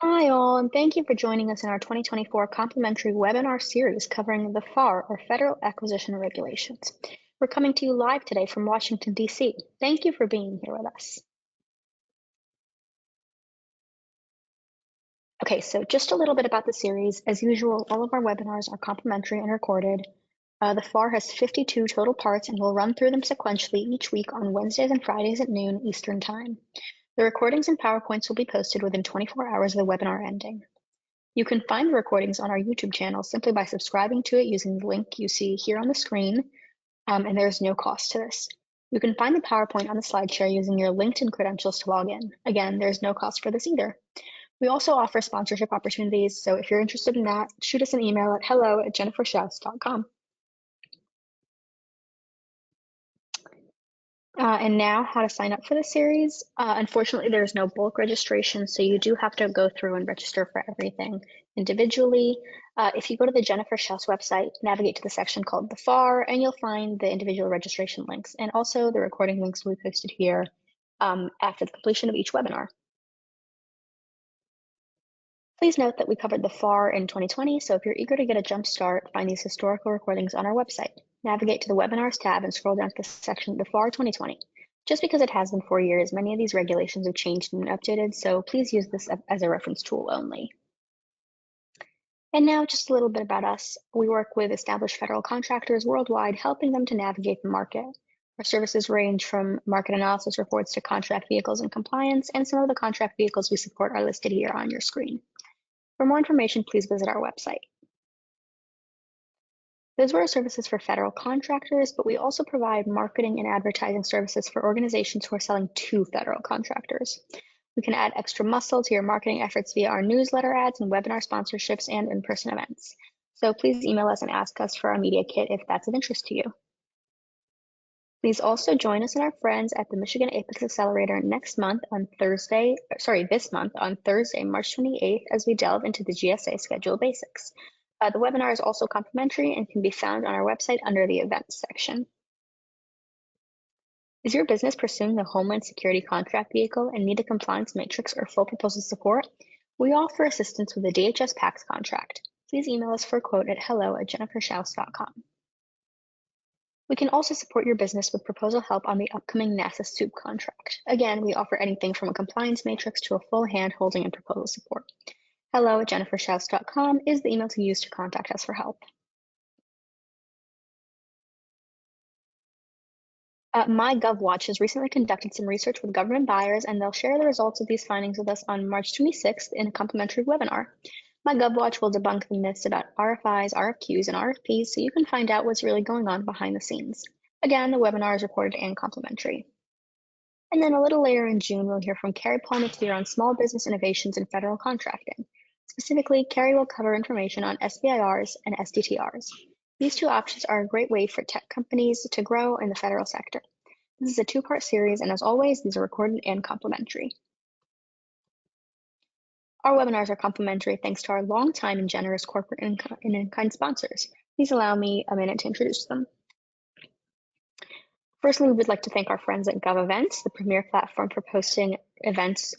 Hi all, and thank you for joining us in our 2024 complimentary webinar series covering the FAR, or Federal Acquisition Regulations. We're coming to you live today from Washington, D.C. Thank you for being here with us. Okay, so just a little bit about the series. As usual, all of our webinars are complimentary and recorded. The FAR has 52 total parts, and we'll run through them sequentially each week on Wednesdays and Fridays at noon Eastern Time. The recordings and PowerPoints will be posted within 24 hours of the webinar ending. You can find the recordings on our YouTube channel simply by subscribing to it using the link you see here on the screen, and there's no cost to this. You can find the PowerPoint on the SlideShare using your LinkedIn credentials to log in. Again, there's no cost for this either. We also offer sponsorship opportunities, so if you're interested in that, shoot us an email at hello@jenniferschaus.com. And now, how to sign up for the series. Unfortunately, there's no bulk registration, so you do have to go through and register for everything individually. If you go to the Jennifer Schaus website, navigate to the section called the FAR, and you'll find the individual registration links. And also the recording links will be posted here after the completion of each webinar. Please note that we covered the FAR in 2020, so if you're eager to get a jump start, find these historical recordings on our website. Navigate to the Webinars tab and scroll down to the section The FAR 2020. Just because it has been 4 years, many of these regulations have changed and been updated, so please use this as a reference tool only. And now just a little bit about us. We work with established federal contractors worldwide, helping them to navigate the market. Our services range from market analysis reports to contract vehicles and compliance, and some of the contract vehicles we support are listed here on your screen. For more information, please visit our website. Those were our services for federal contractors, but we also provide marketing and advertising services for organizations who are selling to federal contractors. We can add extra muscle to your marketing efforts via our newsletter ads and webinar sponsorships and in-person events. So please email us and ask us for our media kit if that's of interest to you. Please also join us and our friends at the Michigan Apex Accelerator this month on Thursday, March 28th, as we delve into the GSA schedule basics. The webinar is also complimentary and can be found on our website under the events section. Is your business pursuing the Homeland Security contract vehicle and need a compliance matrix or full proposal support? We offer assistance with the DHS PACS contract. Please email us for a quote at hello@jenniferschaus.com. We can also support your business with proposal help on the upcoming NASA SOUP contract. Again, we offer anything from a compliance matrix to a full hand-holding and proposal support. hello@jenniferschaus.com is the email to use to contact us for help. MyGovWatch has recently conducted some research with government buyers, and they'll share the results of these findings with us on March 26th in a complimentary webinar. MyGovWatch will debunk the myths about RFIs, RFQs, and RFPs so you can find out what's really going on behind the scenes. Again, the webinar is recorded and complimentary. And then a little later in June, we'll hear from Carrie Palmatier on small business innovations in federal contracting. Specifically, Carrie will cover information on SBIRs and SDTRs. These two options are a great way for tech companies to grow in the federal sector. This is a two-part series, and as always, these are recorded and complimentary. Our webinars are complimentary thanks to our long-time and generous corporate and in-kind sponsors. Please allow me a minute to introduce them. Firstly, we would like to thank our friends at GovEvents, the premier platform for posting events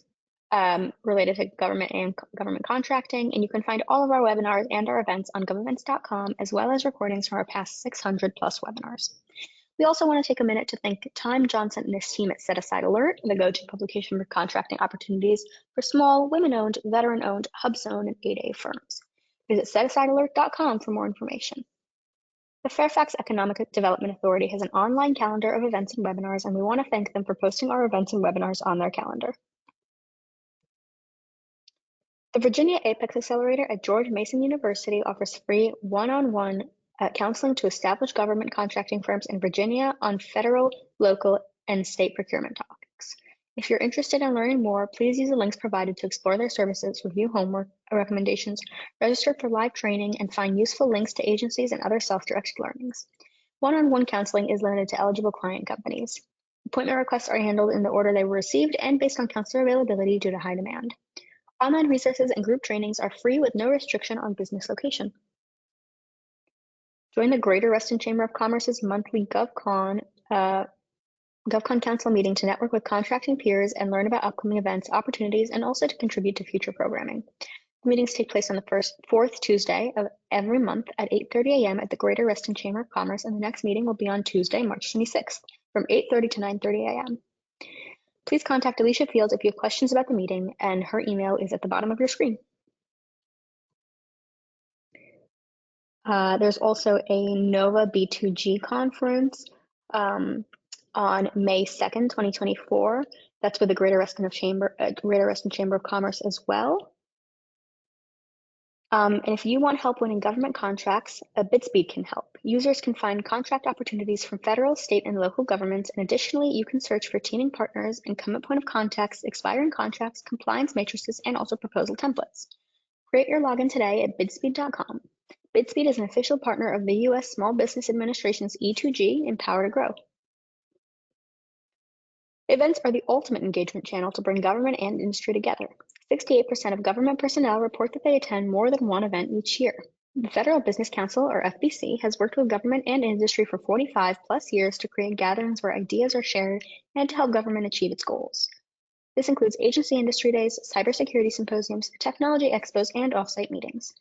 related to government and government contracting, and you can find all of our webinars and our events on govevents.com, as well as recordings from our past 600 plus webinars. We also want to take a minute to thank Time Johnson and his team at Set Aside Alert, the go-to publication for contracting opportunities for small, women-owned, veteran-owned, HubZone, and 8A firms. Visit setasidealert.com for more information. The Fairfax Economic Development Authority has an online calendar of events and webinars, and we want to thank them for posting our events and webinars on their calendar. The Virginia Apex Accelerator at George Mason University offers free one-on-one counseling to established government contracting firms in Virginia on federal, local, and state procurement topics. If you're interested in learning more, please use the links provided to explore their services, review homework recommendations, register for live training, and find useful links to agencies and other self-directed learnings. One-on-one counseling is limited to eligible client companies. Appointment requests are handled in the order they were received and based on counselor availability due to high demand. Online resources and group trainings are free with no restriction on business location. Join the Greater Reston Chamber of Commerce's monthly GovCon GovCon Council meeting to network with contracting peers and learn about upcoming events, opportunities, and also to contribute to future programming. The meetings take place on the fourth Tuesday of every month at 8:30 a.m. at the Greater Reston Chamber of Commerce, and the next meeting will be on Tuesday, March 26th, from 8:30 to 9:30 a.m. Please contact Alicia Fields if you have questions about the meeting, and her email is at the bottom of your screen. There's also a NOVA B2G conference on May 2nd, 2024. That's with the Greater Reston Chamber of Commerce as well. And if you want help winning government contracts, BidSpeed can help. Users can find contract opportunities from federal, state, and local governments, and additionally, you can search for teaming partners, incumbent point of contacts, expiring contracts, compliance matrices, and also proposal templates. Create your login today at bidspeed.com. BidSpeed is an official partner of the U.S. Small Business Administration's E2G, Empower to Grow. Events are the ultimate engagement channel to bring government and industry together. 68% of government personnel report that they attend more than one event each year. The Federal Business Council, or FBC, has worked with government and industry for 45 plus years to create gatherings where ideas are shared and to help government achieve its goals. This includes agency industry days, cybersecurity symposiums, technology expos, and offsite meetings.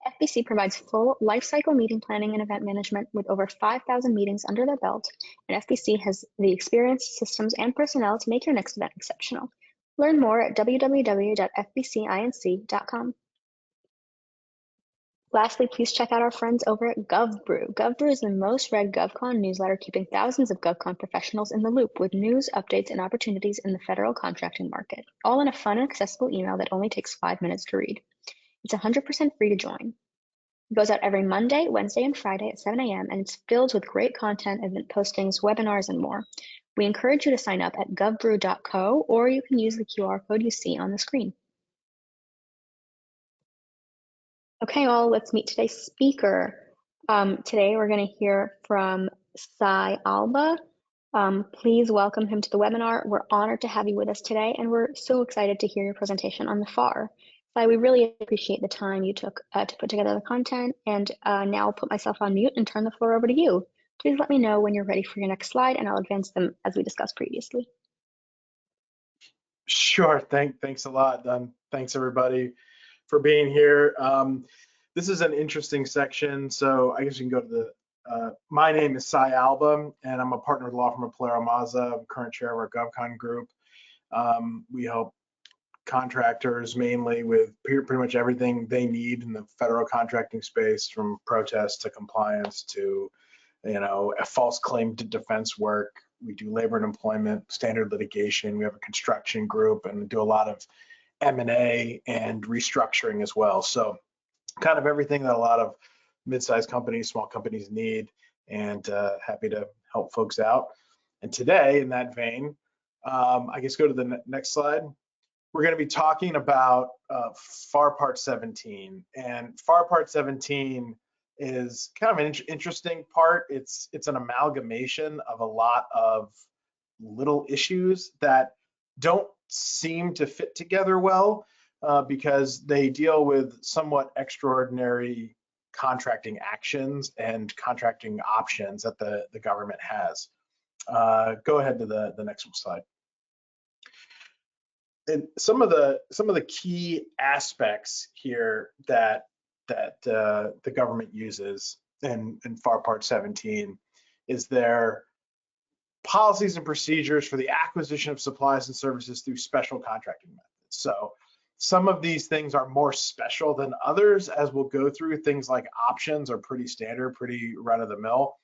FBC provides full lifecycle meeting planning and event management with over 5,000 meetings under their belt, and FBC has the experience, systems, and personnel to make your next event exceptional. Learn more at www.fbcinc.com. Lastly, please check out our friends over at GovBrew. GovBrew is the most read GovCon newsletter, keeping thousands of GovCon professionals in the loop with news, updates, and opportunities in the federal contracting market, all in a fun and accessible email that only takes 5 minutes to read. It's 100% free to join. It goes out every Monday, Wednesday, and Friday at 7 a.m., and it's filled with great content, event postings, webinars, and more. We encourage you to sign up at govbrew.co, or you can use the QR code you see on the screen. Okay, all, let's meet today's speaker. Today we're going to hear from Sai Alba. Please welcome him to the webinar. We're honored to have you with us today, and we're so excited to hear your presentation on the FAR. Sai, we really appreciate the time you took to put together the content, and now I'll put myself on mute and turn the floor over to you. Please let me know when you're ready for your next slide, and I'll advance them as we discussed previously. Sure, thanks a lot. Thanks everybody for being here. This is an interesting section, so I guess you can go to the, my name is Sai Alba, and I'm a partner with the law firm of Polaro Mazza. I'm current chair of our GovCon group. We help contractors mainly with pretty much everything they need in the federal contracting space, from protest to compliance to, a false claim to defense work. We do labor and employment, standard litigation. We have a construction group and do a lot of M&A and restructuring as well. So kind of everything that a lot of mid-sized companies, small companies need, and happy to help folks out. And today, in that vein, I guess go to the next slide. We're going to be talking about FAR Part 17, and FAR Part 17 is kind of an interesting part. It's an amalgamation of a lot of little issues that don't seem to fit together well because they deal with somewhat extraordinary contracting actions and contracting options that the government has. Go ahead to the next slide. And some of the key aspects here that the government uses in FAR Part 17 is their policies and procedures for the acquisition of supplies and services through special contracting methods. So some of these things are more special than others, as we'll go through. Things like options are pretty standard, pretty run-of-the-mill.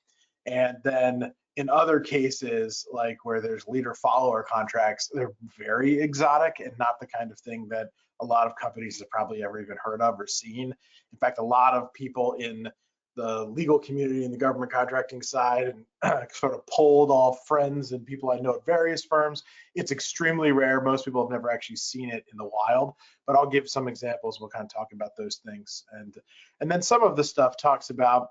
And then in other cases, like where there's leader-follower contracts, they're very exotic and not the kind of thing that a lot of companies have probably ever even heard of or seen. In fact, a lot of people in the legal community and the government contracting side and sort of polled all friends and people I know at various firms. It's extremely rare. Most people have never actually seen it in the wild, but I'll give some examples. We'll kind of talk about those things. And then some of the stuff talks about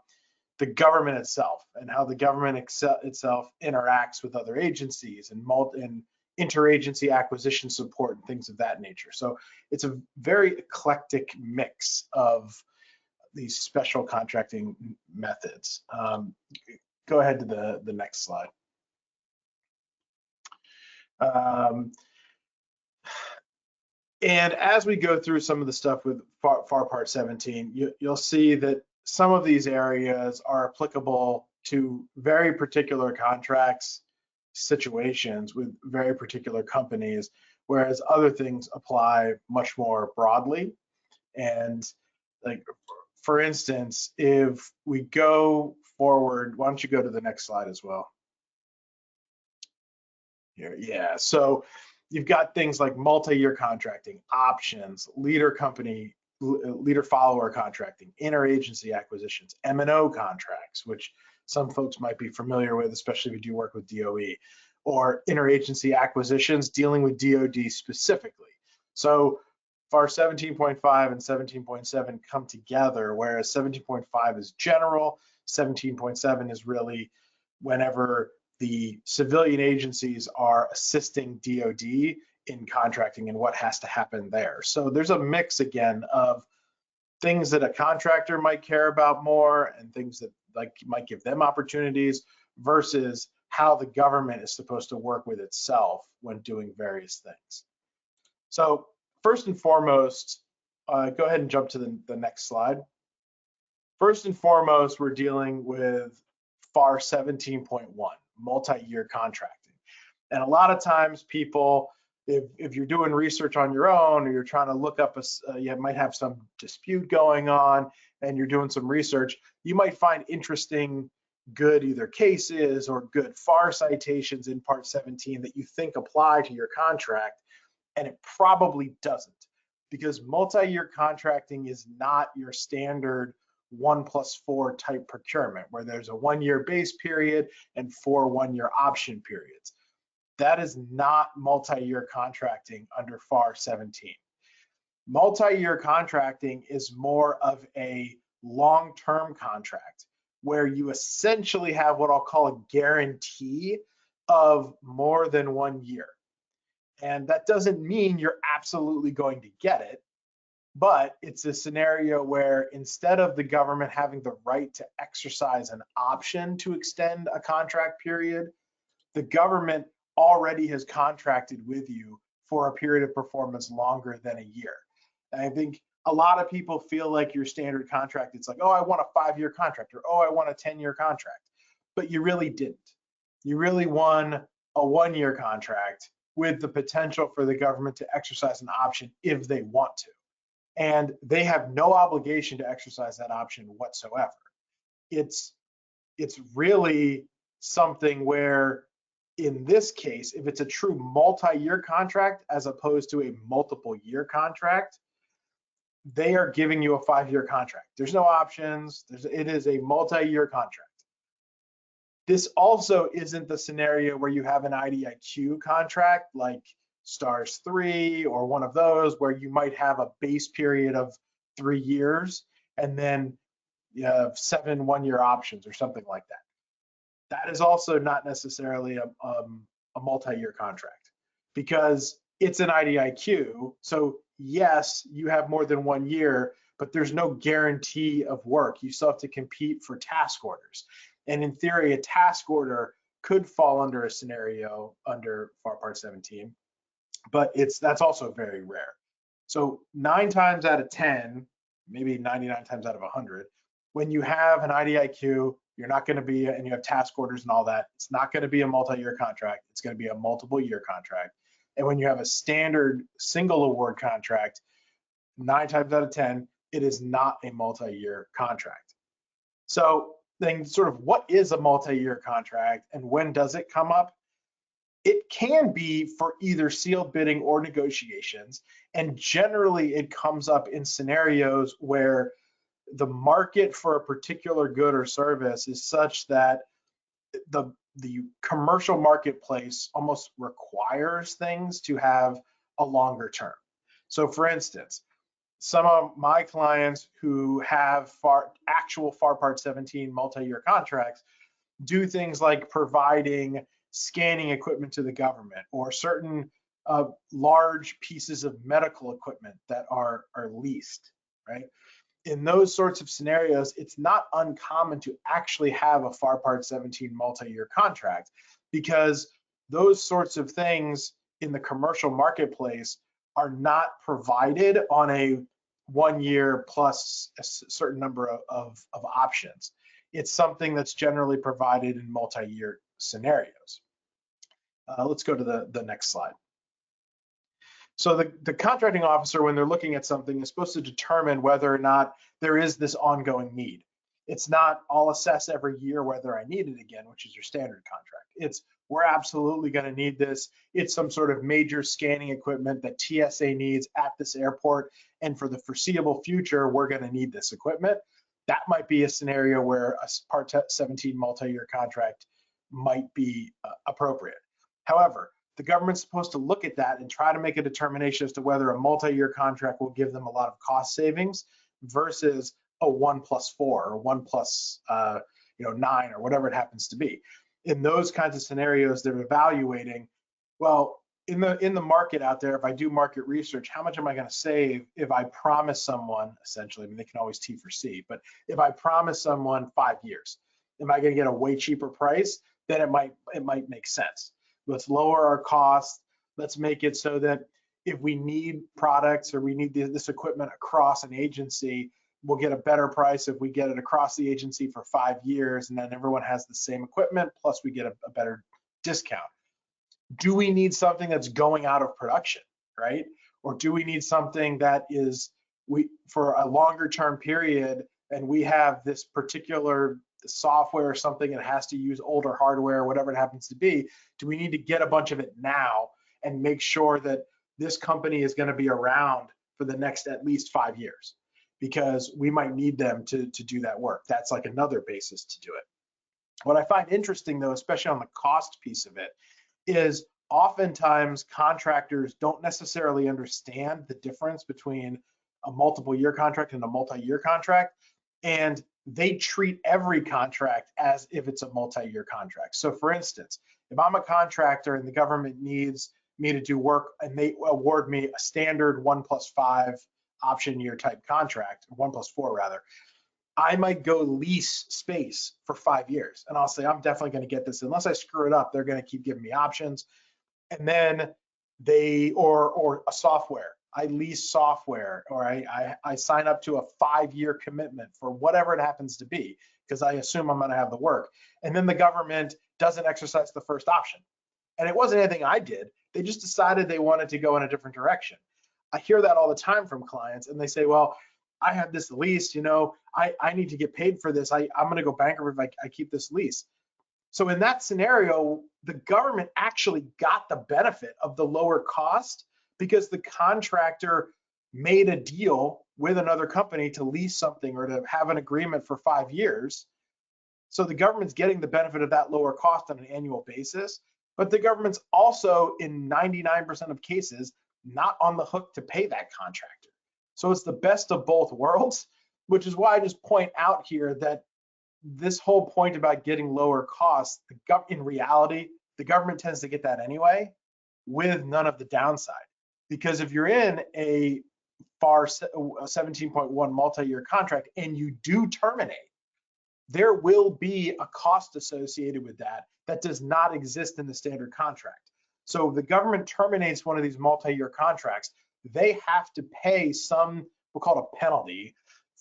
the government itself and how the government itself interacts with other agencies and interagency acquisition support and things of that nature. So it's a very eclectic mix of these special contracting methods. Go ahead to the next slide. And as we go through some of the stuff with FAR Part 17, you'll see that some of these areas are applicable to very particular contracts, situations with very particular companies, whereas other things apply much more broadly. And like, for instance, if we go forward, why don't you go to the next slide as well? Here, yeah. So you've got things like multi-year contracting, options, leader follower contracting, interagency acquisitions, M&O contracts, which some folks might be familiar with, especially if you do work with DOE, or interagency acquisitions dealing with DoD specifically. So FAR 17.5 and 17.7 come together, whereas 17.5 is general, 17.7 is really whenever the civilian agencies are assisting DoD in contracting and what has to happen there. So there's a mix again of things that a contractor might care about more and things that might give them opportunities versus how the government is supposed to work with itself when doing various things. So first and foremost, go ahead and jump to the next slide. First and foremost, we're dealing with FAR 17.1, multi-year contracting. And a lot of times people, if you're doing research on your own or you're trying to look up, you might have some dispute going on and you're doing some research, you might find interesting, good either cases or good FAR citations in Part 17 that you think apply to your contract, and it probably doesn't, because multi-year contracting is not your standard 1+4 type procurement where there's a 1-year base period and 4 1-year option periods. That is not multi-year contracting under FAR 17. Multi-year contracting is more of a long-term contract where you essentially have what I'll call a guarantee of more than 1 year. And that doesn't mean you're absolutely going to get it, but it's a scenario where instead of the government having the right to exercise an option to extend a contract period, the government already has contracted with you for a period of performance longer than a year. And I think a lot of people feel like your standard contract, it's like, oh, I want a 5-year contract, or oh, I want a 10-year contract. But you really didn't. You really won a 1-year contract with the potential for the government to exercise an option if they want to. And they have no obligation to exercise that option whatsoever. It's really something where, in this case, if it's a true multi-year contract as opposed to a multiple year contract, they are giving you a 5-year contract. There's no options. It is a multi-year contract. This also isn't the scenario where you have an IDIQ contract like STARS 3 or one of those where you might have a base period of 3 years and then you have 7 1-year options or something like that. That is also not necessarily a multi-year contract because it's an IDIQ. So yes, you have more than 1 year, but there's no guarantee of work. You still have to compete for task orders. And in theory, a task order could fall under a scenario under FAR Part 17, but that's also very rare. So 9 times out of 10, maybe 99 times out of 100, when you have an IDIQ, you're not going to be, and you have task orders and all that, it's not going to be a multi-year contract. It's going to be a multiple year contract. And when you have a standard single award contract, 9 times out of 10, it is not a multi-year contract. So then sort of what is a multi-year contract and when does it come up? It can be for either sealed bidding or negotiations. And generally it comes up in scenarios where the market for a particular good or service is such that the commercial marketplace almost requires things to have a longer term. So for instance, some of my clients who have actual FAR Part 17 multi-year contracts do things like providing scanning equipment to the government or certain large pieces of medical equipment that are leased, right? In those sorts of scenarios, it's not uncommon to actually have a FAR Part 17 multi-year contract because Those sorts of things in the commercial marketplace are not provided on a 1 year plus a certain number of options. It's something that's generally provided in multi-year scenarios. Let's go to the next slide. So the contracting officer, when they're looking at something, is supposed to determine whether or not there is this ongoing need. It's not, I'll assess every year whether I need it again, which is your standard contract. It's, we're absolutely going to need this. It's some sort of major scanning equipment that TSA needs at this airport, and for the foreseeable future, we're going to need this equipment. That might be a scenario where a Part 17 multi-year contract might be appropriate. However, the government's supposed to look at that and try to make a determination as to whether a multi-year contract will give them a lot of cost savings versus a 1+4 or 1+9 or whatever it happens to be. In those kinds of scenarios, they're evaluating, well, in the market out there, if I do market research, how much am I going to save if I promise someone, essentially, I mean, they can always T for C, but if I promise someone 5 years, am I going to get a way cheaper price? Then it might make sense. Let's lower our costs. Let's make it so that if we need products or we need this equipment across an agency, we'll get a better price if we get it across the agency for 5 years, and then everyone has the same equipment, plus we get a better discount. Do we need something that's going out of production, right? Or do we need something that is for a longer term period, and we have this particular software or something that has to use older hardware, whatever it happens to be? Do we need to get a bunch of it now and make sure that this company is going to be around for the next at least 5 years? Because we might need them to do that work. That's like another basis to do it. What I find interesting, though, especially on the cost piece of it, is oftentimes contractors don't necessarily understand the difference between a multiple year contract and a multi-year contract, and they treat every contract as if it's a multi-year contract. So for instance, if I'm a contractor and the government needs me to do work and they award me a standard 1+5 option year type contract, 1+4 rather, I might go lease space for 5 years. And I'll say, I'm definitely going to get this. Unless I screw it up, they're going to keep giving me options. And then or a software, I lease software, or I sign up to a 5-year commitment for whatever it happens to be, because I assume I'm going to have the work. And then the government doesn't exercise the first option. And it wasn't anything I did. They just decided they wanted to go in a different direction. I hear that all the time from clients, and they say, well, I have this lease, I need to get paid for this. I'm going to go bankrupt if I keep this lease. So in that scenario, the government actually got the benefit of the lower cost because the contractor made a deal with another company to lease something or to have an agreement for 5 years. So the government's getting the benefit of that lower cost on an annual basis, but the government's also, in 99% of cases, not on the hook to pay that contractor. So it's the best of both worlds, which is why I just point out here that this whole point about getting lower costs, in reality, the government tends to get that anyway with none of the downside. Because if you're in a FAR 17.1 multi-year contract and you do terminate, there will be a cost associated with that that does not exist in the standard contract. So if the government terminates one of these multi-year contracts, they have to pay some, we'll call it a penalty,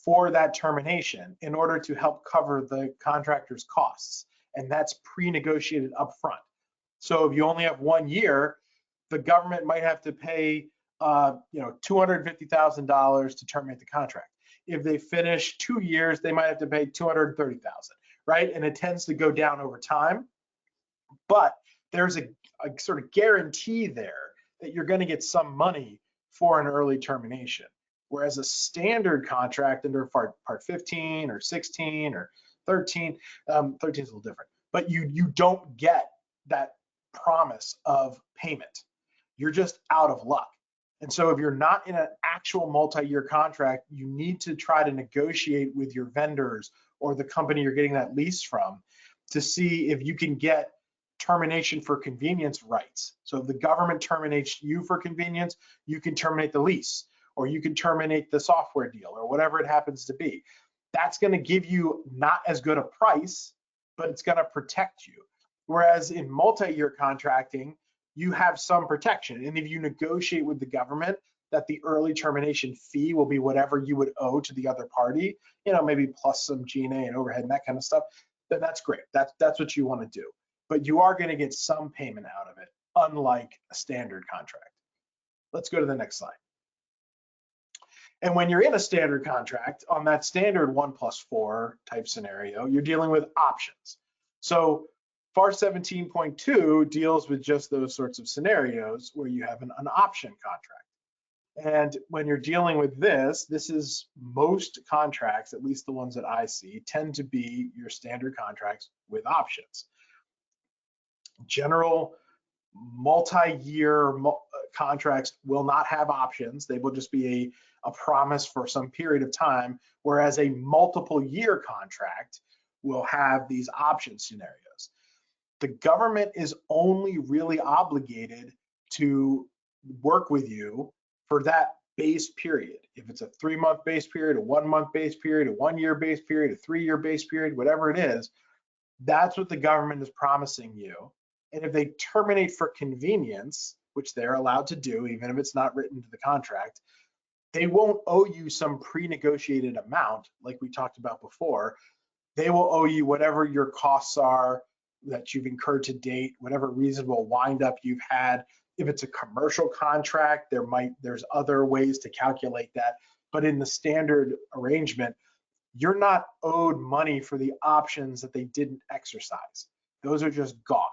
for that termination in order to help cover the contractor's costs. And that's pre-negotiated upfront. So if you only have 1 year, the government might have to pay $250,000 to terminate the contract. If they finish 2 years, they might have to pay $230,000, right? And it tends to go down over time. But there's a sort of guarantee there that you're going to get some money for an early termination. Whereas a standard contract under Part 15 or 16 or 13, 13 is a little different, but you don't get that promise of payment. You're just out of luck. And so if you're not in an actual multi-year contract, you need to try to negotiate with your vendors or the company you're getting that lease from to see if you can get termination for convenience rights. So if the government terminates you for convenience, you can terminate the lease, or you can terminate the software deal, or whatever it happens to be. That's going to give you not as good a price, but it's going to protect you. Whereas in multi-year contracting, you have some protection. And if you negotiate with the government that the early termination fee will be whatever you would owe to the other party, maybe plus some G&A and overhead and that kind of stuff, then that's great. That's what you want to do. But you are going to get some payment out of it, unlike a standard contract. Let's go to the next slide. And when you're in a standard contract, on that standard 1+4 type scenario, you're dealing with options. So FAR 17.2 deals with just those sorts of scenarios where you have an option contract. And when you're dealing with this is most contracts, at least the ones that I see, tend to be your standard contracts with options. General multi-year contracts will not have options. They will just be a promise for some period of time, whereas a multiple year contract will have these option scenarios. The government is only really obligated to work with you for that base period. If it's a 3-month base period, a 1-month base period, a 1-year base period, a 3-year base period, whatever it is, that's what the government is promising you. And if they terminate for convenience, which they're allowed to do, even if it's not written into the contract, they won't owe you some pre-negotiated amount like we talked about before. They will owe you whatever your costs are that you've incurred to date, whatever reasonable windup you've had. If it's a commercial contract, there's other ways to calculate that. But in the standard arrangement, you're not owed money for the options that they didn't exercise. Those are just gone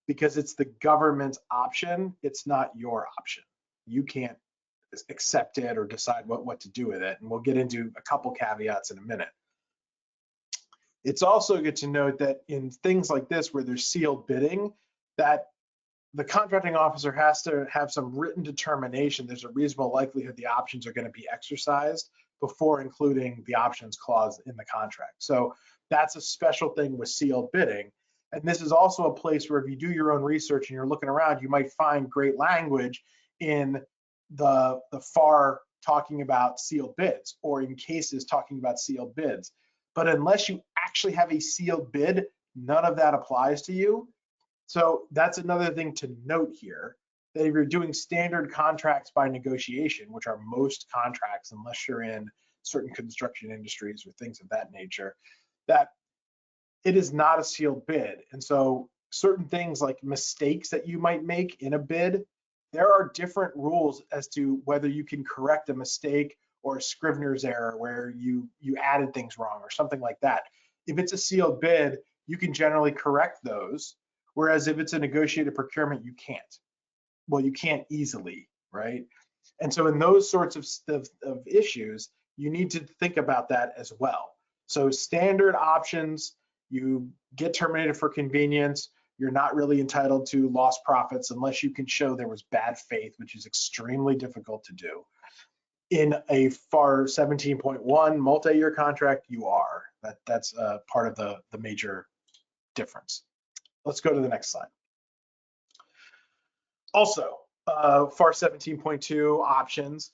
because it's the government's option. It's not your option. You can't accept it or decide what to do with it. And we'll get into a couple caveats in a minute. It's also good to note that in things like this where there's sealed bidding, that the contracting officer has to have some written determination. There's a reasonable likelihood the options are going to be exercised before including the options clause in the contract. So that's a special thing with sealed bidding. And this is also a place where if you do your own research and you're looking around, you might find great language in the FAR talking about sealed bids or in cases talking about sealed bids. But unless you actually have a sealed bid, none of that applies to you. So that's another thing to note here, that if you're doing standard contracts by negotiation, which are most contracts, unless you're in certain construction industries or things of that nature, that it is not a sealed bid. And so certain things like mistakes that you might make in a bid, there are different rules as to whether you can correct a mistake or a Scrivener's error where you added things wrong or something like that. If it's a sealed bid, you can generally correct those. Whereas if it's a negotiated procurement, you can't. Well, you can't easily, right? And so in those sorts of issues, you need to think about that as well. So standard options, you get terminated for convenience, you're not really entitled to lost profits unless you can show there was bad faith, which is extremely difficult to do. In a FAR 17.1 multi-year contract, you are. That's part of the major difference. Let's go to the next slide. Also, FAR 17.2 options,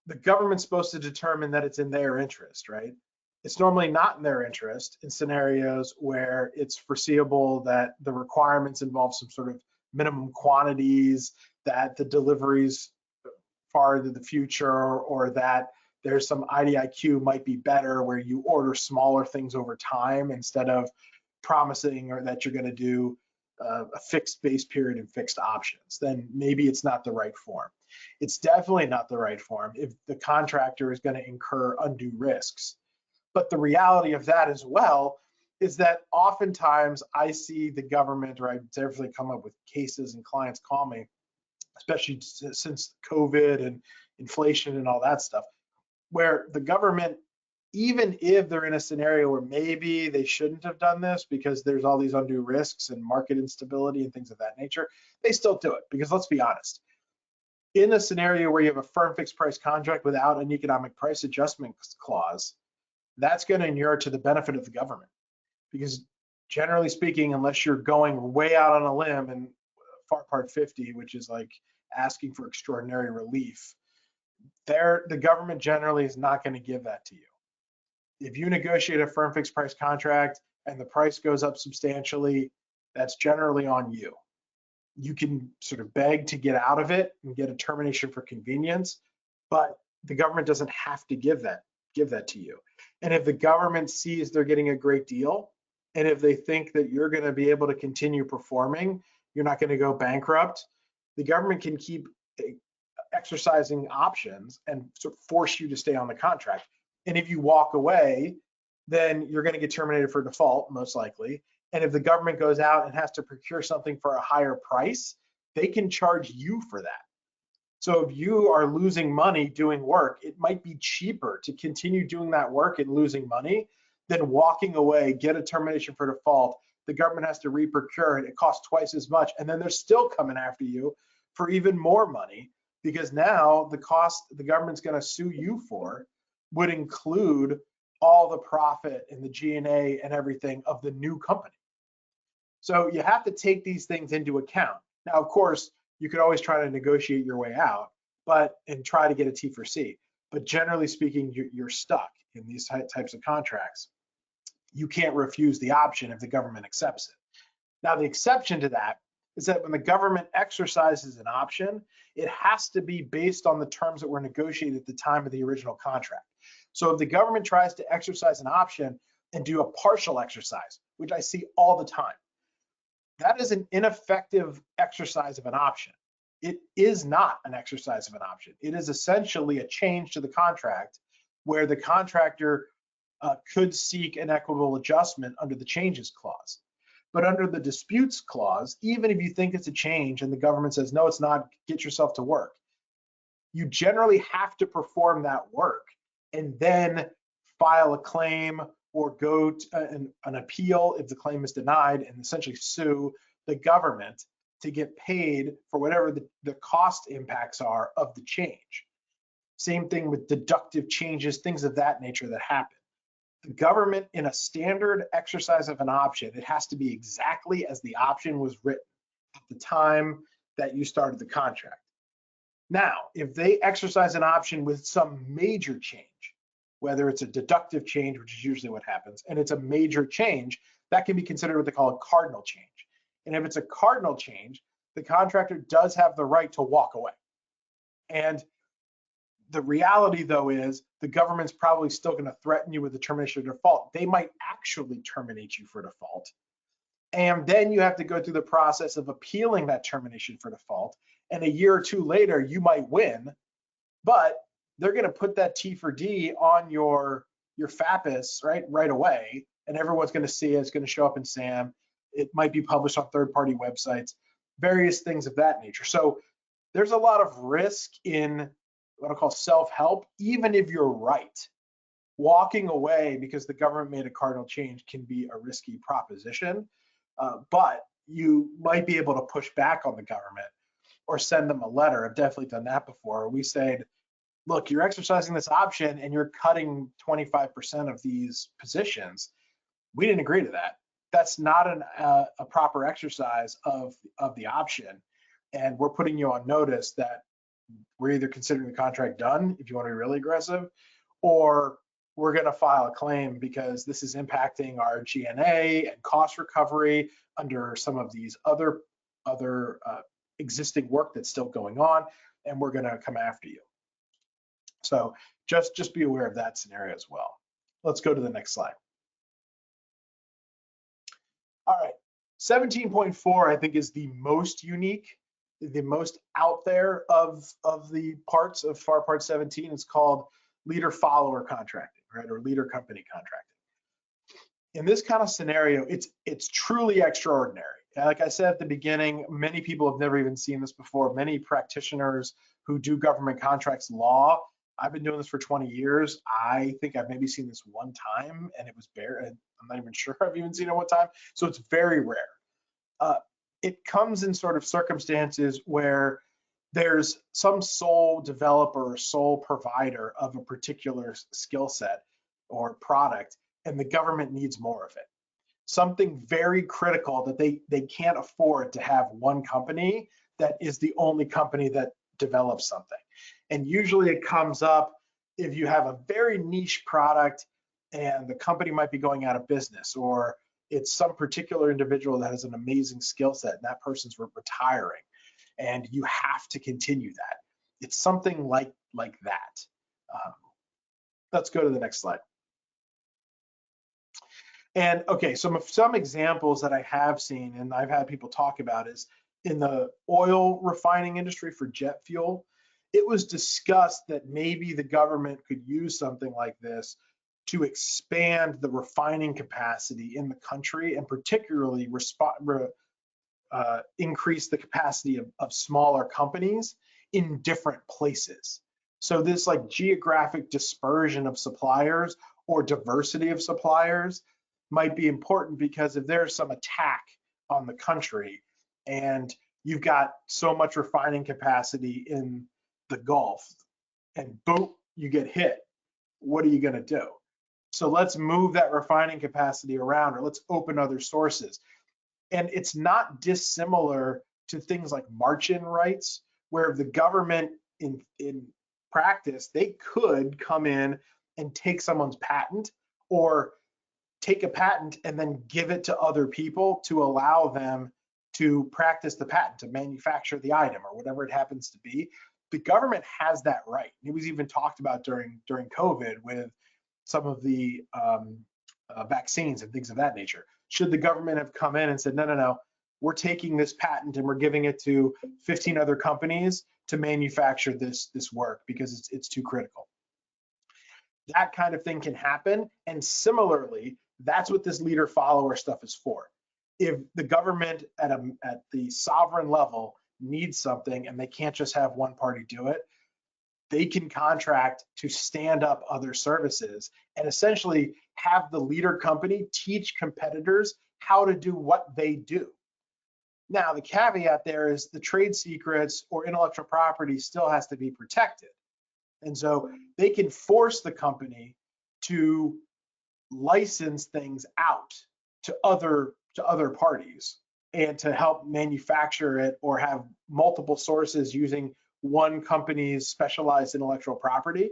the government's supposed to determine that it's in their interest, right? It's normally not in their interest in scenarios where it's foreseeable that the requirements involve some sort of minimum quantities, that the deliveries far into the future, or that there's some IDIQ might be better where you order smaller things over time instead of promising or that you're going to do a fixed base period and fixed options, then maybe it's not the right form. It's definitely not the right form if the contractor is going to incur undue risks. But the reality of that as well is that oftentimes I see the government, or I definitely come up with cases and clients call me, especially since COVID and inflation and all that stuff, where the government, even if they're in a scenario where maybe they shouldn't have done this because there's all these undue risks and market instability and things of that nature, they still do it. Because let's be honest, in a scenario where you have a firm fixed price contract without an economic price adjustment clause, that's going to inure to the benefit of the government. Because generally speaking, unless you're going way out on a limb and FAR Part 50, which is like asking for extraordinary relief, the government generally is not going to give that to you. If you negotiate a firm fixed price contract and the price goes up substantially, that's generally on you. You can sort of beg to get out of it and get a termination for convenience, but the government doesn't have to give that to you. And if the government sees they're getting a great deal, and if they think that you're going to be able to continue performing, you're not going to go bankrupt, the government can keep exercising options and sort of force you to stay on the contract. And if you walk away, then you're going to get terminated for default, most likely. And if the government goes out and has to procure something for a higher price, they can charge you for that. So if you are losing money doing work, it might be cheaper to continue doing that work and losing money than walking away, get a termination for default. The government has to re-procure it. It costs twice as much. And then they're still coming after you for even more money, because now the cost the government's going to sue you for would include all the profit and the G&A and everything of the new company. So you have to take these things into account. Now, of course, you could always try to negotiate your way out, and try to get a T for C. But generally speaking, you're stuck in these types of contracts. You can't refuse the option if the government accepts it. Now, the exception to that is that when the government exercises an option, it has to be based on the terms that were negotiated at the time of the original contract. So if the government tries to exercise an option and do a partial exercise, which I see all the time, that is an ineffective exercise of an option. It is not an exercise of an option. It is essentially a change to the contract where the contractor could seek an equitable adjustment under the changes clause. But under the disputes clause, even if you think it's a change and the government says, no, it's not, get yourself to work, you generally have to perform that work and then file a claim or go to an appeal if the claim is denied, and essentially sue the government to get paid for whatever the cost impacts are of the change. Same thing with deductive changes, things of that nature that happen. The government, in a standard exercise of an option, it has to be exactly as the option was written at the time that you started the contract. Now, if they exercise an option with some major change, whether it's a deductive change, which is usually what happens, and it's a major change, that can be considered what they call a cardinal change. And if it's a cardinal change, the contractor does have the right to walk away. And the reality, though, is the government's probably still going to threaten you with a termination of default. They might actually terminate you for default. And then you have to go through the process of appealing that termination for default. And a year or two later, you might win, but they're going to put that T for D on your FAPIS right away, and everyone's going to see it. It's going to show up in SAM. It might be published on third-party websites, various things of that nature. So there's a lot of risk in what I call self-help, even if you're right. Walking away because the government made a cardinal change can be a risky proposition, but you might be able to push back on the government or send them a letter. I've definitely done that before. We said, look, you're exercising this option and you're cutting 25% of these positions. We didn't agree to that. That's not a proper exercise of the option. And we're putting you on notice that we're either considering the contract done, if you want to be really aggressive, or we're going to file a claim because this is impacting our G&A and cost recovery under some of these other existing work that's still going on, and we're going to come after you. So just be aware of that scenario as well. Let's go to the next slide. All right, 17.4 I think is the most unique, the most out there of the parts of FAR Part 17. It's called leader-follower contracting, right, or leader company contracting. In this kind of scenario, it's truly extraordinary. Like I said at the beginning, many people have never even seen this before. Many practitioners who do government contracts law, I've been doing this for 20 years. I think I've maybe seen this one time, and it was bare. I'm not even sure I've even seen it one time. So it's very rare. It comes in sort of circumstances where there's some sole developer or sole provider of a particular skill set or product, and the government needs more of it. Something very critical that they can't afford to have one company that is the only company that develops something. And usually it comes up if you have a very niche product and the company might be going out of business, or It's some particular individual that has an amazing skill set and that person's retiring, and you have to continue that. It's something like that. Let's go to the next slide. And okay, some examples that I have seen and I've had people talk about is in the oil refining industry for jet fuel. It was discussed that maybe the government could use something like this to expand the refining capacity in the country, and particularly increase the capacity of smaller companies in different places. So this like geographic dispersion of suppliers or diversity of suppliers might be important, because if there's some attack on the country and you've got so much refining capacity in the Gulf and boom, you get hit, what are you going to do? So let's move that refining capacity around, or let's open other sources. And it's not dissimilar to things like march-in rights, where the government in practice, they could come in and take someone's patent, or take a patent and then give it to other people to allow them to practice the patent, to manufacture the item or whatever it happens to be. The government has that right. It was even talked about during COVID with some of the vaccines and things of that nature. Should the government have come in and said, no, no, no, we're taking this patent and we're giving it to 15 other companies to manufacture this work because it's too critical. That kind of thing can happen. And similarly, that's what this leader follower stuff is for. If the government at the sovereign level needs something and they can't just have one party do it, they can contract to stand up other services and essentially have the leader company teach competitors how to do what they do. Now, the caveat there is the trade secrets or intellectual property still has to be protected. And so they can force the company to license things out to other parties and to help manufacture it, or have multiple sources using one company's specialized intellectual property.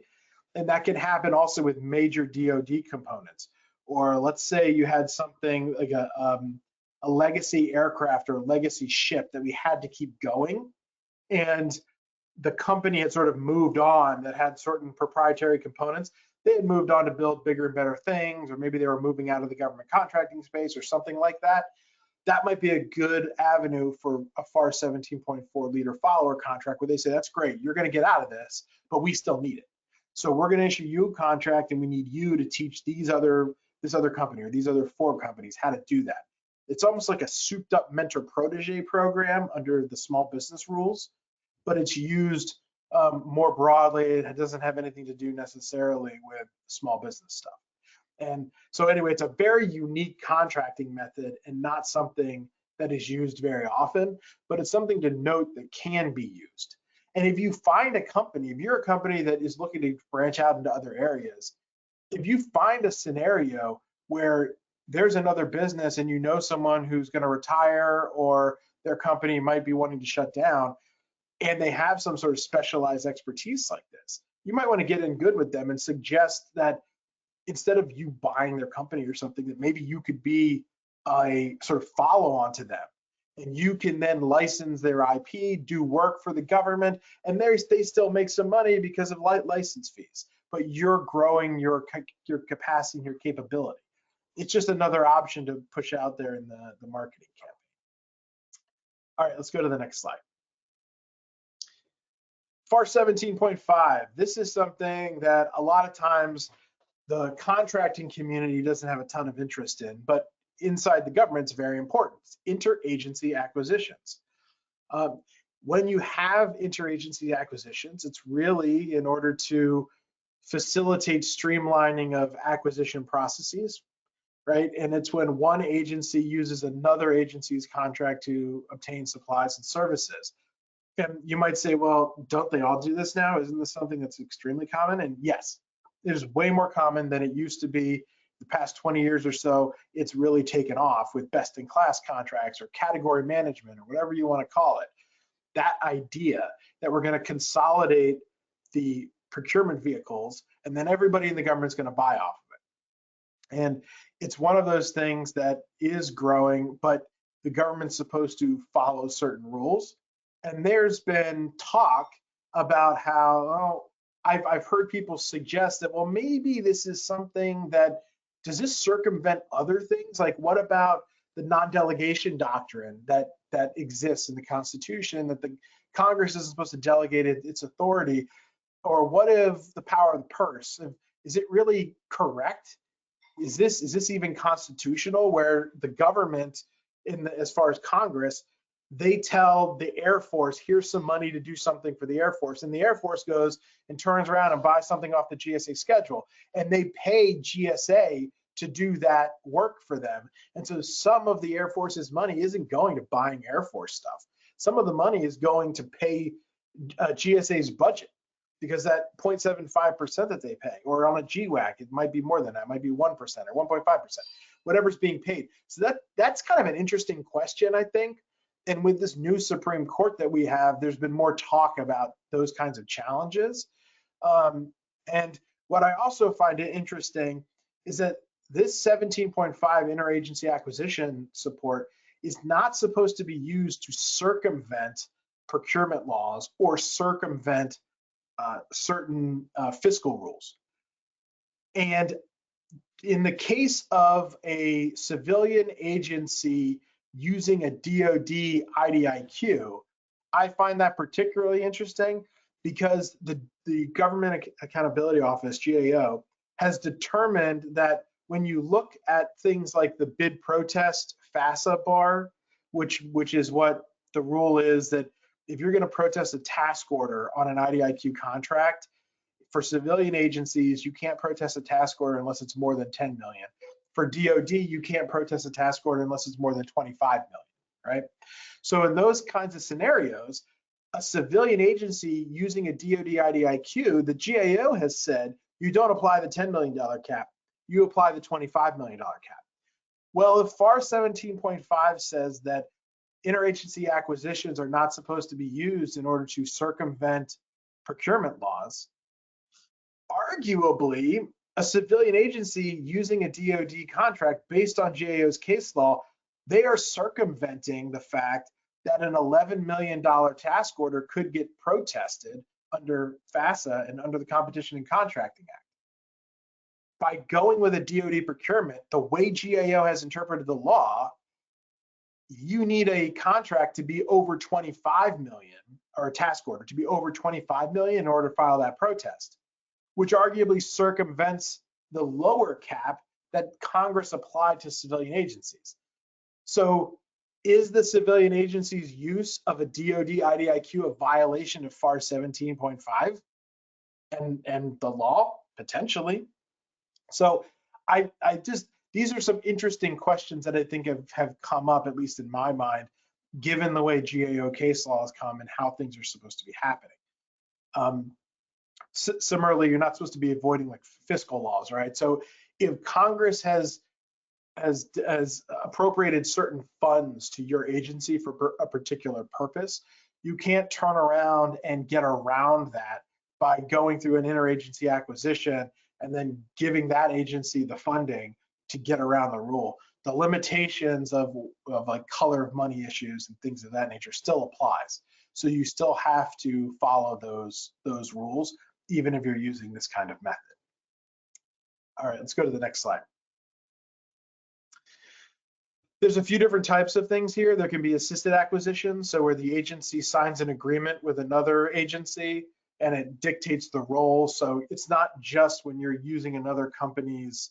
And that can happen also with major DoD components. Or let's say you had something like a legacy aircraft or a legacy ship that we had to keep going, and the company had sort of moved on that had certain proprietary components. They had moved on to build bigger and better things, or maybe they were moving out of the government contracting space or something like that. That might be a good avenue for a FAR 17.4 leader follower contract, where they say, that's great, you're going to get out of this, but we still need it. So we're going to issue you a contract, and we need you to teach this other company or these other 4 companies how to do that. It's almost like a souped up mentor protege program under the small business rules, but it's used more broadly. It doesn't have anything to do necessarily with small business stuff. And so anyway, it's a very unique contracting method and not something that is used very often, but it's something to note that can be used. And if you find a company, if you're a company that is looking to branch out into other areas, if you find a scenario where there's another business and you know someone who's going to retire, or their company might be wanting to shut down, and they have some sort of specialized expertise like this, you might want to get in good with them and suggest that instead of you buying their company or something, that maybe you could be a sort of follow on to them, and you can then license their IP, do work for the government, and they still make some money because of license fees, but you're growing your capacity and your capability. It's just another option to push out there in the marketing campaign. All right, let's go to the next slide. FAR 17.5, this is something that a lot of times the contracting community doesn't have a ton of interest in, but inside the government, it's very important. It's interagency acquisitions. When you have interagency acquisitions, it's really in order to facilitate streamlining of acquisition processes, right? And it's when one agency uses another agency's contract to obtain supplies and services. And you might say, well, don't they all do this now? Isn't this something that's extremely common? And yes, it is way more common than it used to be. The past 20 years or so, it's really taken off with best-in-class contracts or category management or whatever you want to call it. That idea that we're going to consolidate the procurement vehicles and then everybody in the government is going to buy off of it. And it's one of those things that is growing, but the government's supposed to follow certain rules. And there's been talk about how, I've heard people suggest that, well, maybe this is something that, does this circumvent other things? Like, what about the non-delegation doctrine that exists in the Constitution, that the Congress isn't supposed to delegate its authority? Or what if the power of the purse? Is it really correct? Is this even constitutional, where the government, as far as Congress, they tell the Air Force, here's some money to do something for the Air Force, and the Air Force goes and turns around and buys something off the GSA schedule, and they pay GSA to do that work for them. And so some of the Air Force's money isn't going to buying Air Force stuff. Some of the money is going to pay GSA's budget, because that 0.75% that they pay, or on a GWAC, it might be more than that, it might be 1% or 1.5%, whatever's being paid. So that's kind of an interesting question, I think. And with this new Supreme Court that we have, there's been more talk about those kinds of challenges. And what I also find it interesting is that this 17.5 interagency acquisition support is not supposed to be used to circumvent procurement laws or circumvent certain fiscal rules. And in the case of a civilian agency using a DoD IDIQ, I find that particularly interesting, because the Government Accountability Office, GAO, has determined that when you look at things like the bid protest FASA bar, which is what the rule is, that if you're going to protest a task order on an IDIQ contract, for civilian agencies, you can't protest a task order unless it's more than 10 million. For DoD, you can't protest a task order unless it's more than 25 million, right? So in those kinds of scenarios, a civilian agency using a DoD IDIQ, the GAO has said, you don't apply the $10 million cap, you apply the $25 million cap. Well, if FAR 17.5 says that interagency acquisitions are not supposed to be used in order to circumvent procurement laws, arguably a civilian agency using a DoD contract based on GAO's case law, they are circumventing the fact that an $11 million task order could get protested under FASA and under the Competition and Contracting Act. By going with a DoD procurement, the way GAO has interpreted the law, you need a contract to be over 25 million, or a task order to be over 25 million in order to file that protest, which arguably circumvents the lower cap that Congress applied to civilian agencies. So is the civilian agency's use of a DoD IDIQ a violation of FAR 17.5 and the law? Potentially. So these are some interesting questions that I think have come up, at least in my mind, given the way GAO case law has come and how things are supposed to be happening. Similarly, you're not supposed to be avoiding like fiscal laws, right? So if Congress has appropriated certain funds to your agency for a particular purpose, you can't turn around and get around that by going through an interagency acquisition and then giving that agency the funding to get around the rule. The limitations of like color of money issues and things of that nature still applies. So you still have to follow those rules, even if you're using this kind of method. All right, let's go to the next slide. There's a few different types of things here. There can be assisted acquisition, so where the agency signs an agreement with another agency and it dictates the role. So it's not just when you're using another company's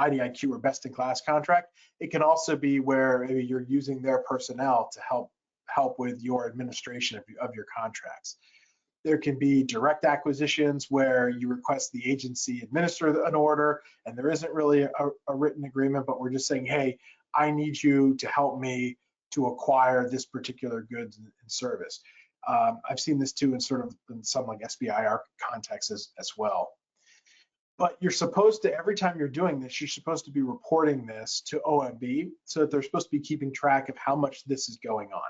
IDIQ or best-in-class contract. It can also be where maybe you're using their personnel to help with your administration of your contracts. There can be direct acquisitions where you request the agency administer an order and there isn't really a written agreement, but we're just saying, hey, I need you to help me to acquire this particular goods and service. I've seen this too in some like SBIR contexts as well. But you're supposed to, every time you're doing this, you're supposed to be reporting this to OMB so that they're supposed to be keeping track of how much this is going on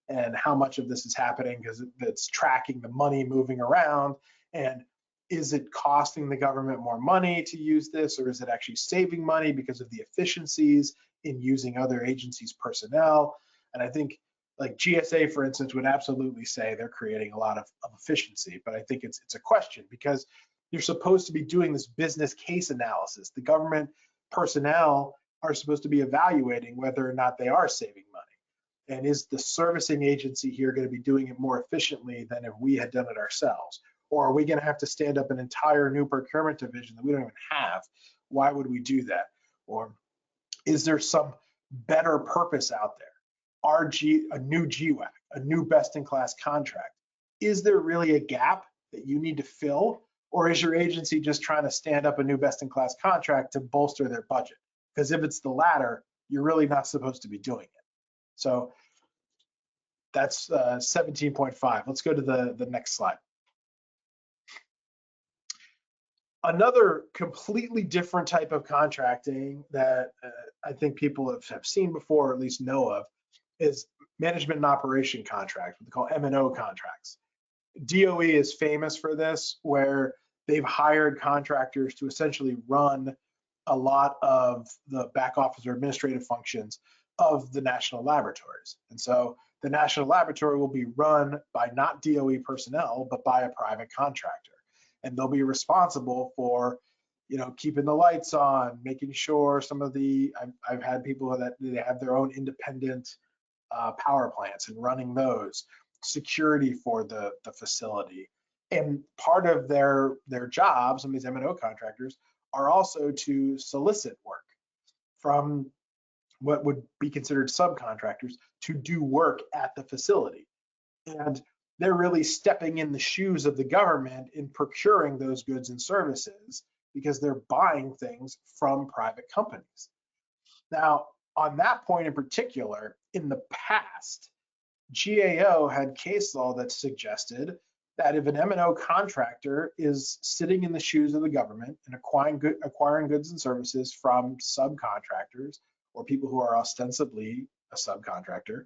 and how much of this is happening, because it's tracking the money moving around. And Is it costing the government more money to use this, or is it actually saving money because of the efficiencies in using other agencies' personnel? And I think like GSA, for instance, would absolutely say they're creating a lot of efficiency, but I think it's a question because you're supposed to be doing this business case analysis. The government personnel are supposed to be evaluating whether or not they are saving money. And is the servicing agency here going to be doing it more efficiently than if we had done it ourselves? Or are we going to have to stand up an entire new procurement division that we don't even have? Why would we do that? Or is there some better purpose out there? A new GWAC, a new best-in-class contract. Is there really a gap that you need to fill? Or is your agency just trying to stand up a new best-in-class contract to bolster their budget? Because if it's the latter, you're really not supposed to be doing it. So that's 17.5. Let's go to the next slide. Another completely different type of contracting that I think people have seen before, or at least know of, is management and operation contracts, what they call M&O contracts. DOE is famous for this, where they've hired contractors to essentially run a lot of the back office or administrative functions of the national laboratories. And so the national laboratory will be run by not DOE personnel, but by a private contractor. And they'll be responsible for, keeping the lights on, making sure some of I've had people that they have their own independent power plants and running those, security for the facility. And part of their jobs, some of these M&O contractors, are also to solicit work from what would be considered subcontractors to do work at the facility. And they're really stepping in the shoes of the government in procuring those goods and services because they're buying things from private companies. Now, on that point in particular, in the past, GAO had case law that suggested that if an M&O contractor is sitting in the shoes of the government and acquiring goods and services from subcontractors or people who are ostensibly a subcontractor,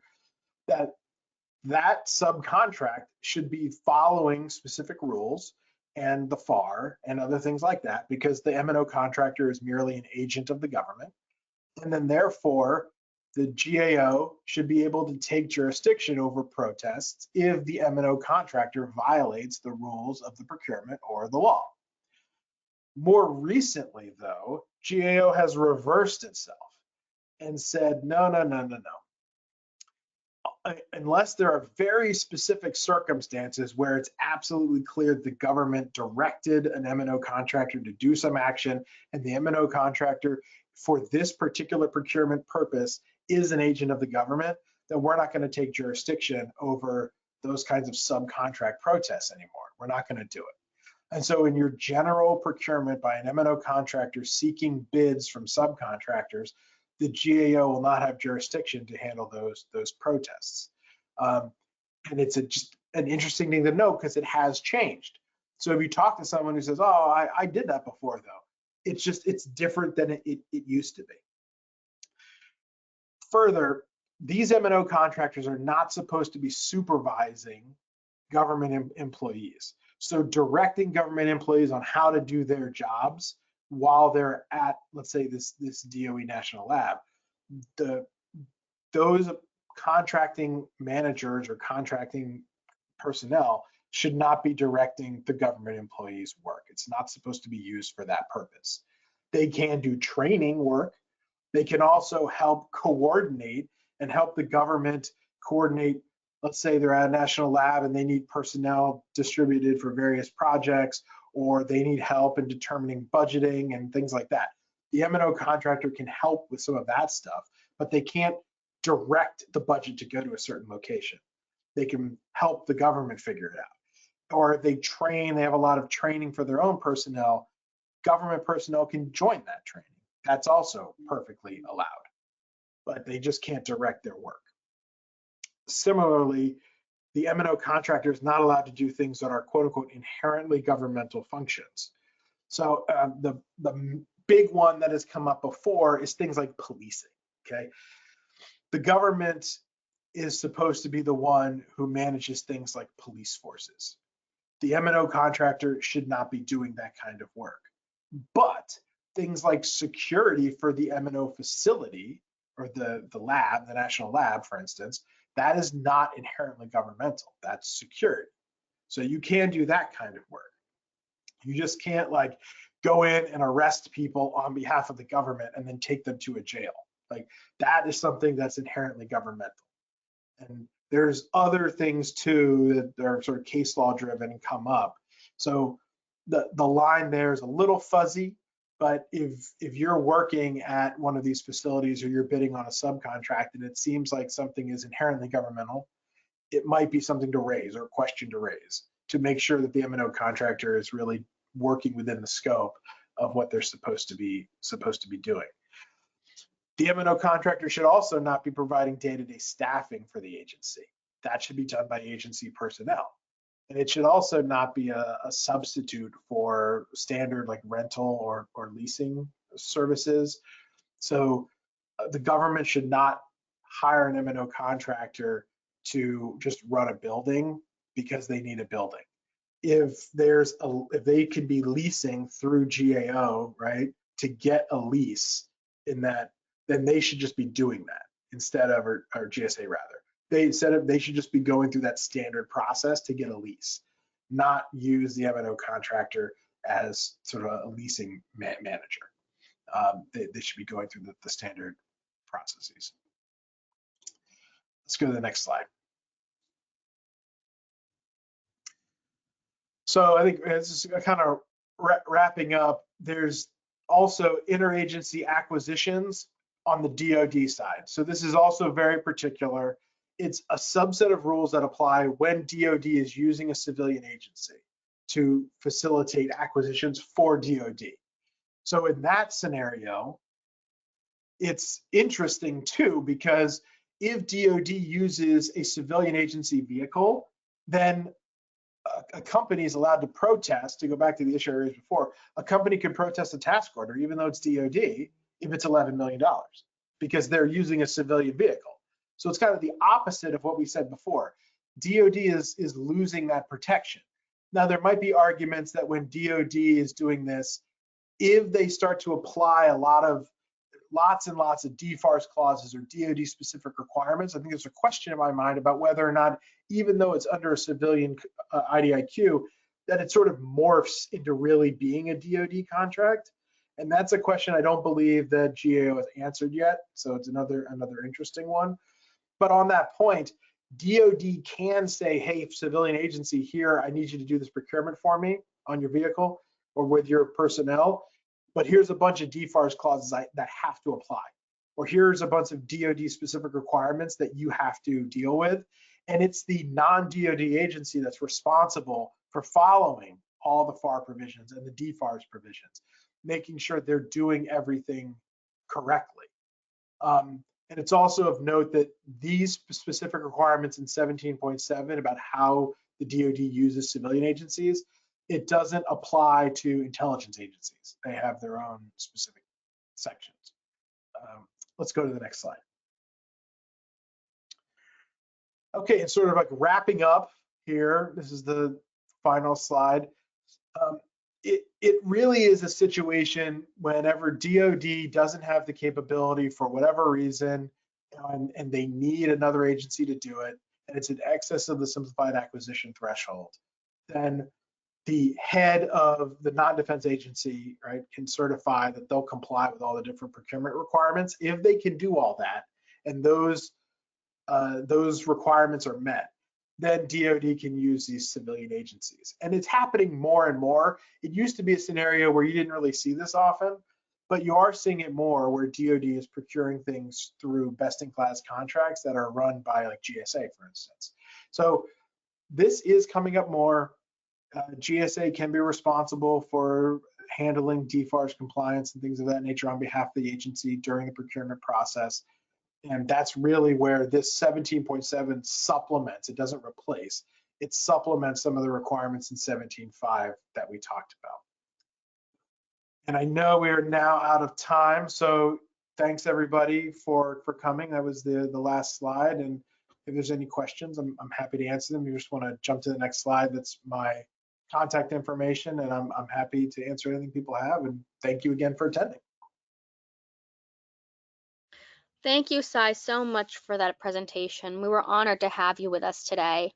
that subcontract should be following specific rules and the FAR and other things like that, because the M&O contractor is merely an agent of the government. And then therefore, the GAO should be able to take jurisdiction over protests if the M&O contractor violates the rules of the procurement or the law. More recently, though, GAO has reversed itself and said, no. Unless there are very specific circumstances where it's absolutely clear the government directed an M&O contractor to do some action, and the M&O contractor for this particular procurement purpose is an agent of the government, then we're not going to take jurisdiction over those kinds of subcontract protests anymore. We're not going to do it. And so in your general procurement by an M&O contractor seeking bids from subcontractors, the GAO will not have jurisdiction to handle those protests. And it's just an interesting thing to note because it has changed. So if you talk to someone who says, oh, I did that before though, it's different than it used to be. Further, these M&O contractors are not supposed to be supervising government employees. So directing government employees on how to do their jobs while they're at, let's say, this DOE national lab, those contracting managers or contracting personnel should not be directing the government employees' work. It's not supposed to be used for that purpose. They can do training work. They can also help coordinate and help the government coordinate. Let's say they're at a national lab and they need personnel distributed for various projects, or they need help in determining budgeting and things like that. The M&O contractor can help with some of that stuff, but they can't direct the budget to go to a certain location. They can help the government figure it out. Or they have a lot of training for their own personnel. Government personnel can join that training. That's also perfectly allowed, but they just can't direct their work. Similarly, the M&O contractor is not allowed to do things that are quote unquote inherently governmental functions. So the big one that has come up before is things like policing, okay? The government is supposed to be the one who manages things like police forces. The M&O contractor should not be doing that kind of work. But things like security for the M&O facility or the lab, the national lab, for instance, that is not inherently governmental. That's security. So you can do that kind of work. You just can't like go in and arrest people on behalf of the government and then take them to a jail. Like that is something that's inherently governmental. And there's other things too that are sort of case law driven and come up. So the line there is a little fuzzy, but if you're working at one of these facilities or you're bidding on a subcontract and it seems like something is inherently governmental, it might be something to raise or a question to raise to make sure that the M&O contractor is really working within the scope of what they're supposed to be doing. The M&O contractor should also not be providing day-to-day staffing for the agency. That should be done by agency personnel. And it should also not be a substitute for standard like rental or leasing services. So the government should not hire an M&O contractor to just run a building because they need a building. If they could be leasing through GAO, right, to get a lease in that, then they should just be doing that instead of, or GSA rather. They should just be going through that standard process to get a lease, not use the M&O contractor as sort of a leasing manager. They should be going through the standard processes. Let's go to the next slide. So I think this is kind of wrapping up. There's also interagency acquisitions on the DoD side. So this is also very particular. It's a subset of rules that apply when DoD is using a civilian agency to facilitate acquisitions for DoD. So in that scenario, it's interesting too, because if DoD uses a civilian agency vehicle, then a company is allowed to protest, to go back to the issue areas before, a company can protest a task order, even though it's DoD, if it's $11 million, because they're using a civilian vehicle. So it's kind of the opposite of what we said before. DoD is losing that protection. Now, there might be arguments that when DoD is doing this, if they start to apply lots and lots of DFARS clauses or DoD specific requirements, I think there's a question in my mind about whether or not, even though it's under a civilian IDIQ, that it sort of morphs into really being a DoD contract. And that's a question I don't believe that GAO has answered yet. So it's another interesting one. But on that point, DoD can say, hey, civilian agency, here, I need you to do this procurement for me on your vehicle or with your personnel. But here's a bunch of DFARS clauses that have to apply. Or here's a bunch of DoD specific requirements that you have to deal with. And it's the non-DoD agency that's responsible for following all the FAR provisions and the DFARS provisions, making sure they're doing everything correctly. And it's also of note that these specific requirements in 17.7 about how the DoD uses civilian agencies, it doesn't apply to intelligence agencies. They have their own specific sections. Let's go to the next slide. Okay, and sort of like wrapping up here, this is the final slide. It really is a situation whenever DoD doesn't have the capability for whatever reason, and they need another agency to do it, and it's in excess of the simplified acquisition threshold, then the head of the non-defense agency, right, can certify that they'll comply with all the different procurement requirements. If they can do all that, and those requirements are met, then DoD can use these civilian agencies. And it's happening more and more. It used to be a scenario where you didn't really see this often, but you are seeing it more where DoD is procuring things through best-in-class contracts that are run by like GSA, for instance. So this is coming up more. GSA can be responsible for handling DFARS compliance and things of that nature on behalf of the agency during the procurement process. And that's really where this 17.7 supplements, it doesn't replace, it supplements some of the requirements in 17.5 that we talked about. And I know we are now out of time, so thanks everybody for coming. That was the last slide, and if there's any questions, I'm happy to answer them. You just want to jump to the next slide, that's my contact information, and I'm happy to answer anything people have. And thank you again for attending. Thank you, Sai, so much for that presentation. We were honored to have you with us today.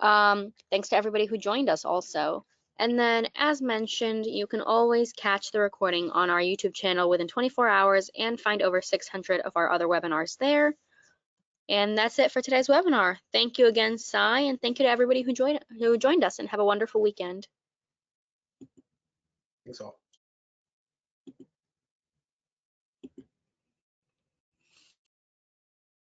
Thanks to everybody who joined us also. And then, as mentioned, you can always catch the recording on our YouTube channel within 24 hours and find over 600 of our other webinars there. And that's it for today's webinar. Thank you again, Sai, and thank you to everybody who joined us, and have a wonderful weekend. Thanks all.